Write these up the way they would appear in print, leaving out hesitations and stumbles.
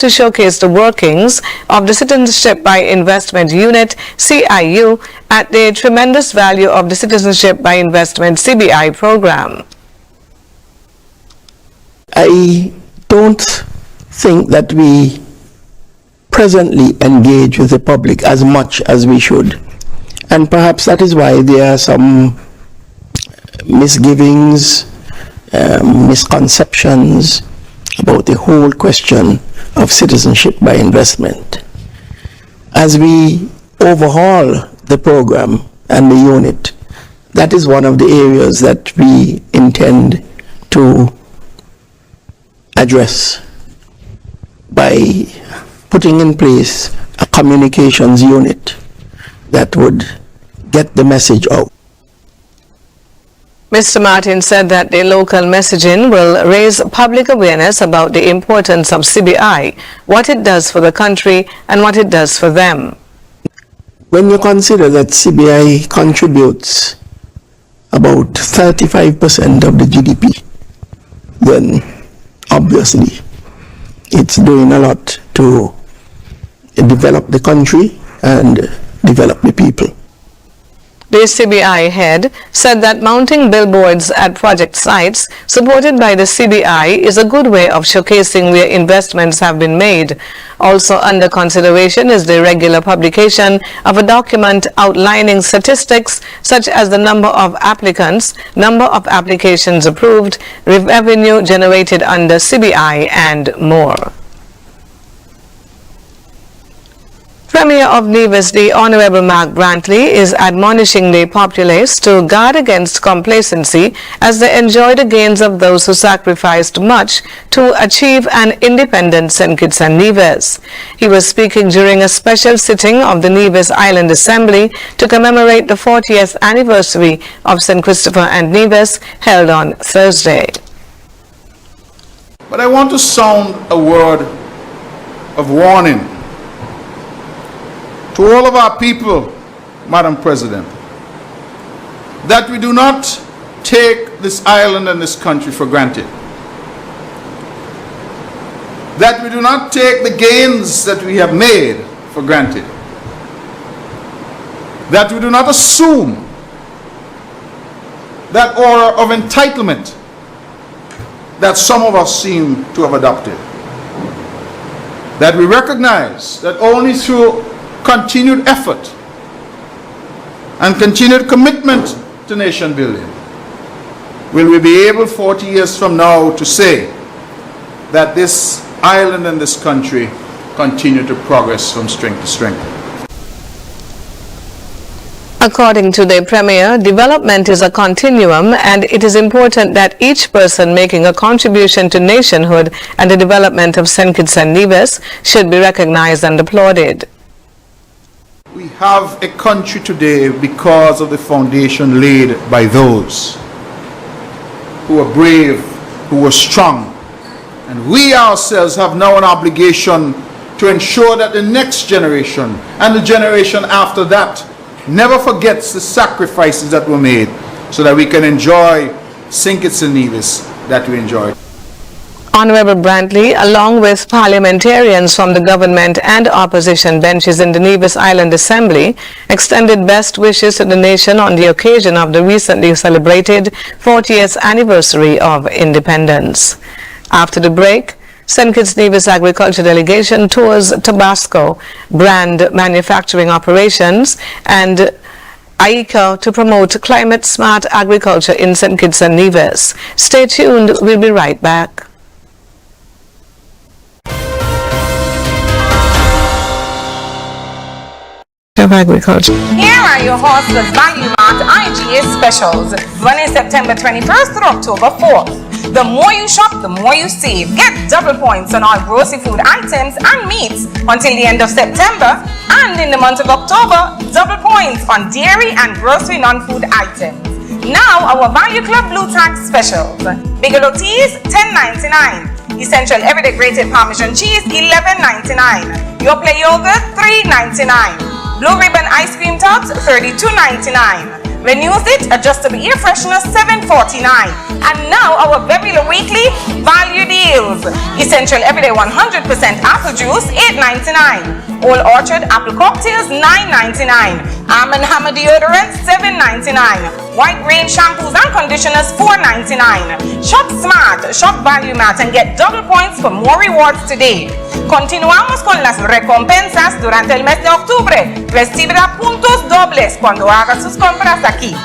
to showcase the workings of the Citizenship by Investment Unit (CIU) at the tremendous value of the Citizenship by Investment (CBI) program. I don't think that we presently engage with the public as much as we should, and perhaps that is why there are some misgivings, misconceptions about the whole question of citizenship by investment. As we overhaul the program and the unit, that is one of the areas that we intend to address by putting in place a communications unit that would get the message out. Mr. Martin said that the local messaging will raise public awareness about the importance of CBI, what it does for the country and what it does for them. When you consider that CBI contributes about 35% of the GDP, then obviously it's doing a lot to develop the country and develop the people. The CBI head said that mounting billboards at project sites supported by the CBI is a good way of showcasing where investments have been made. Also under consideration is the regular publication of a document outlining statistics such as the number of applicants, number of applications approved, revenue generated under CBI, and more. Premier of Nevis, the Honorable Mark Brantley, is admonishing the populace to guard against complacency as they enjoy the gains of those who sacrificed much to achieve an independent St. Kitts and Nevis. He was speaking during a special sitting of the Nevis Island Assembly to commemorate the 40th anniversary of St. Christopher and Nevis, held on Thursday. But I want to sound a word of warning to all of our people, Madam President, that we do not take this island and this country for granted. That we do not take the gains that we have made for granted. That we do not assume that aura of entitlement that some of us seem to have adopted. That we recognize that only through continued effort and continued commitment to nation building will we be able 40 years from now to say that this island and this country continue to progress from strength to strength. According to the Premier, development is a continuum and it is important that each person making a contribution to nationhood and the development of St. Kitts and Nevis should be recognized and applauded. We have a country today because of the foundation laid by those who were brave, who were strong. And we ourselves have now an obligation to ensure that the next generation and the generation after that never forgets the sacrifices that were made so that we can enjoy St. Kitts and Nevis that we enjoy. Honorable Brantley, along with parliamentarians from the government and opposition benches in the Nevis Island Assembly, extended best wishes to the nation on the occasion of the recently celebrated 40th anniversary of independence. After the break, St. Kitts Nevis Agriculture Delegation tours Tabasco, brand manufacturing operations, and AICA to promote climate-smart agriculture in St. Kitts and Nevis. Stay tuned, we'll be right back. Of agriculture. Here are your Horses Value Mart IGA specials running September 21st through October 4th. The more you shop, the more you save. Get double points on all grocery food items and meats until the end of September, and in the month of October, double points on dairy and grocery non-food items. Now our Value Club Blue Tag specials. Bigelow teas $10.99. Essential Everyday Grated Parmesan cheese $11.99. Yoplait yogurt $3.99. Blue Ribbon ice cream tubs $32.99. Renews it, adjustable air freshener $7.49. And now our very low weekly value deals. Essential everyday 100% apple juice $8.99. Old Orchard apple cocktails $9.99. Arm & Hammer deodorant $7.99. White Rain shampoos and conditioners $4.99. Shop smart, shop value mart and get double points for more rewards today. Continuamos con las recompensas durante el mes de octubre. Recibirá puntos dobles cuando haga sus compras aquí.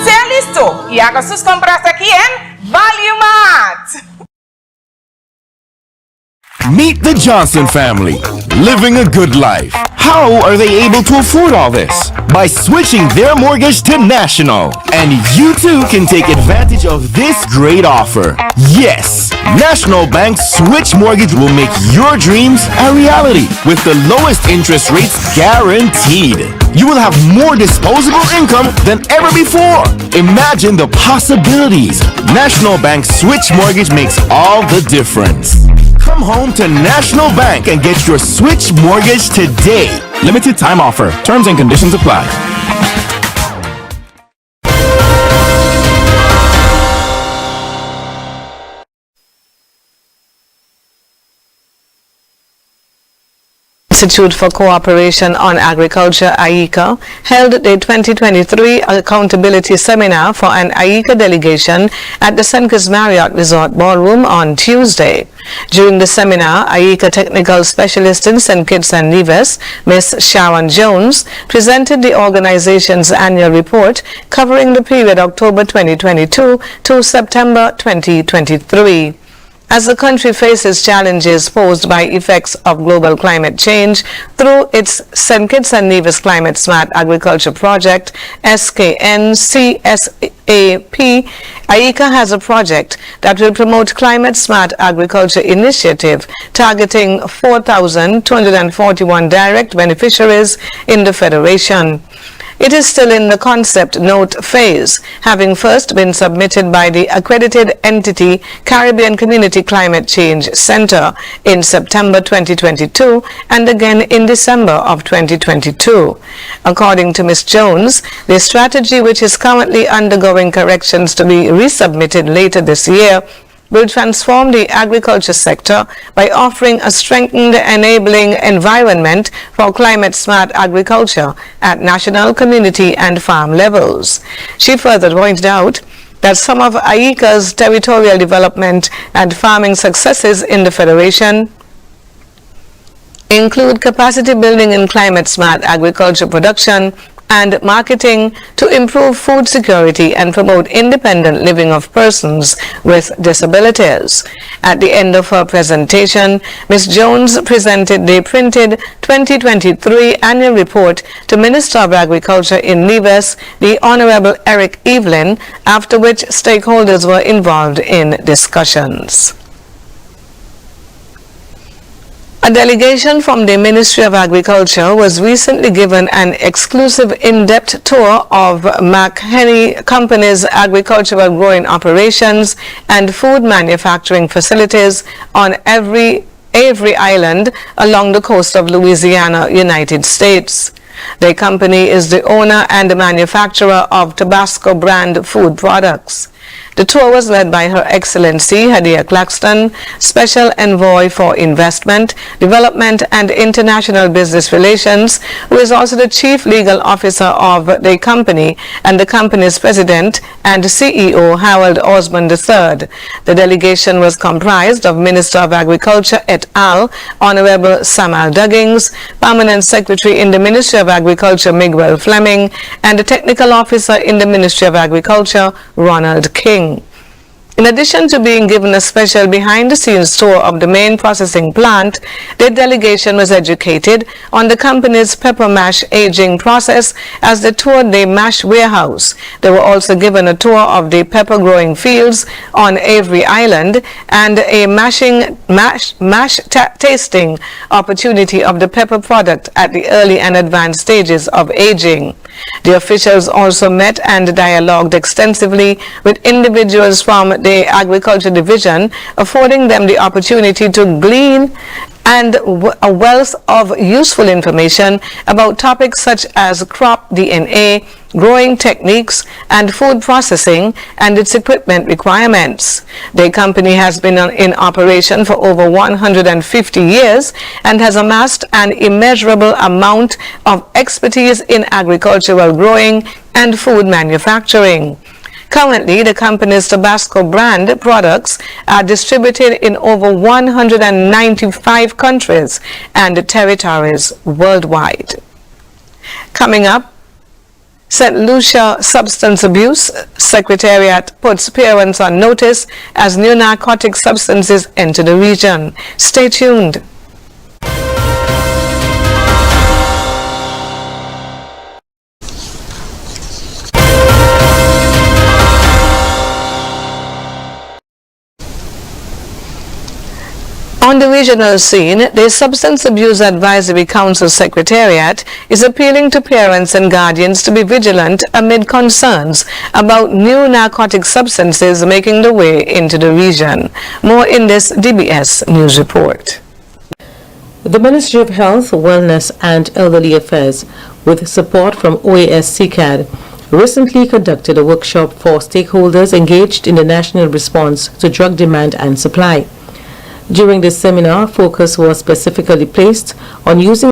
Sea listo y haga sus compras aquí en Value Mart. Meet the Johnson family, living a good life. How are they able to afford all this? By switching their mortgage to National. And you too can take advantage of this great offer. Yes, National Bank's Switch Mortgage will make your dreams a reality with the lowest interest rates guaranteed. You will have more disposable income than ever before. Imagine the possibilities. National Bank Switch Mortgage makes all the difference. Come home to National Bank and get your Switch Mortgage today. Limited time offer. Terms and conditions apply. Institute for Cooperation on Agriculture, AICA, held the 2023 Accountability Seminar for an AICA delegation at the St. Kitts Marriott Resort Ballroom on Tuesday. During the seminar, AICA Technical Specialist in St. Kitts and Nevis, Ms. Sharon Jones, presented the organization's annual report covering the period October 2022 to September 2023. As the country faces challenges posed by effects of global climate change through its St. Kitts and Nevis Climate Smart Agriculture Project, SKNCSAP, AICA has a project that will promote climate smart agriculture initiative targeting 4,241 direct beneficiaries in the Federation. It is still in the concept note phase, having first been submitted by the accredited entity Caribbean Community Climate Change Center in September 2022 and again in December of 2022. According to Ms. Jones, the strategy, which is currently undergoing corrections to be resubmitted later this year, will transform the agriculture sector by offering a strengthened enabling environment for climate-smart agriculture at national, community, and farm levels. She further pointed out that some of AICA's territorial development and farming successes in the Federation include capacity building in climate-smart agriculture production and marketing to improve food security and promote independent living of persons with disabilities. At the end of her presentation, Ms. Jones presented the printed 2023 annual report to Minister of Agriculture in Nevis, the Honorable Eric Evelyn, after which stakeholders were involved in discussions. A delegation from the Ministry of Agriculture was recently given an exclusive in-depth tour of McHenry Company's agricultural growing operations and food manufacturing facilities on Avery Island along the coast of Louisiana, United States. The company is the owner and manufacturer of Tabasco brand food products. The tour was led by Her Excellency Hadia Claxton, Special Envoy for Investment, Development and International Business Relations, who is also the Chief Legal Officer of the company, and the company's President and CEO, Harold Osmond III. The delegation was comprised of Minister of Agriculture et al., Honorable Samuel Duggins, Permanent Secretary in the Ministry of Agriculture, Miguel Fleming, and the Technical Officer in the Ministry of Agriculture, Ronald King. In addition to being given a special behind-the-scenes tour of the main processing plant, the delegation was educated on the company's pepper mash aging process as they toured the mash warehouse. They were also given a tour of the pepper growing fields on Avery Island and a tasting opportunity of the pepper product at the early and advanced stages of aging. The officials also met and dialogued extensively with individuals from the Agriculture Division, affording them the opportunity to glean and a wealth of useful information about topics such as crop DNA, growing techniques, and food processing and its equipment requirements. The company has been in operation for over 150 years and has amassed an immeasurable amount of expertise in agricultural growing and food manufacturing. Currently, the company's Tabasco brand products are distributed in over 195 countries and territories worldwide. Coming up, St. Lucia Substance Abuse Secretariat puts parents on notice as new narcotic substances enter the region. Stay tuned. On the regional scene, the Substance Abuse Advisory Council Secretariat is appealing to parents and guardians to be vigilant amid concerns about new narcotic substances making their way into the region. More in this DBS News Report. The Ministry of Health, Wellness and Elderly Affairs, with support from OAS CCAD, recently conducted a workshop for stakeholders engaged in the national response to drug demand and supply. During this seminar, focus was specifically placed on using